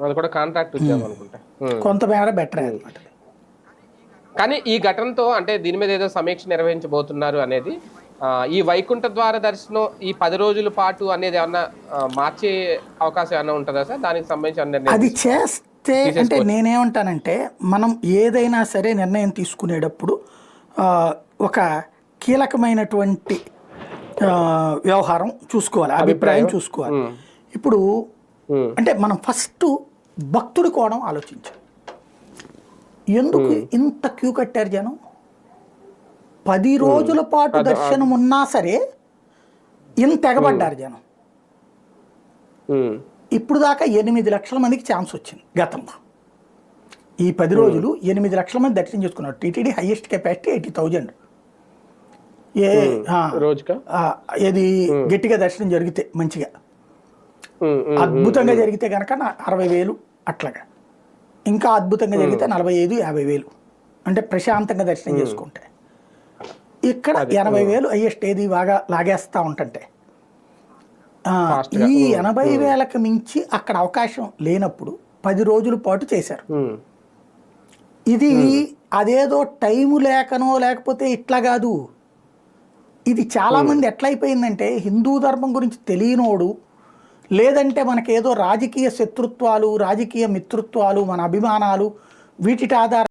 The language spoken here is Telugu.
అది కూడా కాంట్రాక్ట్ ఉద్యోగం అనుకుంటా. కొంతమేర బెటర్ అనమాట. కానీ ఈ ఘటనతో అంటే దీని మీద ఏదో సమీక్ష నిర్వహించబోతున్నారు అనేది, ఈ వైకుంఠ ద్వార దర్శనం ఈ 10 రోజుల పాటు అనేది ఏమన్నా మార్చే అవకాశం ఏమన్నా ఉంటుందా సార్? దానికి సంబంధించి నిర్ణయం అది చేస్తే అంటే నేనేమంటానంటే, మనం ఏదైనా సరే నిర్ణయం తీసుకునేటప్పుడు ఒక కీలకమైనటువంటి వ్యవహారం చూసుకోవాలి, అభిప్రాయం చూసుకోవాలి. ఇప్పుడు అంటే మనం ఫస్ట్ భక్తుడి కోణం ఆలోచించాలి. ఎందుకు ఇంత క్యూ కట్టారు జనం? 10 రోజుల పాటు దర్శనం ఉన్నా సరే ఇంత ఎగబడ్డారు జనం. ఇప్పుడు దాకా 8 లక్షల మందికి ఛాన్స్ వచ్చింది గతంలో. ఈ 10 రోజులు 8 లక్షల మంది దర్శనం చేసుకున్నారు. TTD highest capacity 80,000. ఏది గట్టిగా దర్శనం జరిగితే మంచిగా అద్భుతంగా జరిగితే కనుక 60,000 అట్లాగా, ఇంకా అద్భుతంగా జరిగితే 45,000-50,000 అంటే ప్రశాంతంగా దర్శనం చేసుకుంటే. ఇక్కడ 80,000 హైయెస్ట్, ఏది బాగా లాగేస్తూ ఉంటుంటే. ఈ 80,000కి మించి అక్కడ అవకాశం లేనప్పుడు 10 రోజుల పాటు చేశారు. ఇది అదేదో టైము లేకనో లేకపోతే ఇట్లా కాదు. ఇది చాలామంది ఎట్లయిపోయిందంటే, హిందూ ధర్మం గురించి తెలియనోడు, లేదంటే మనకేదో రాజకీయ శత్రుత్వాలు, రాజకీయ మిత్రుత్వాలు, మన అభిమానాలు వీటి ఆధార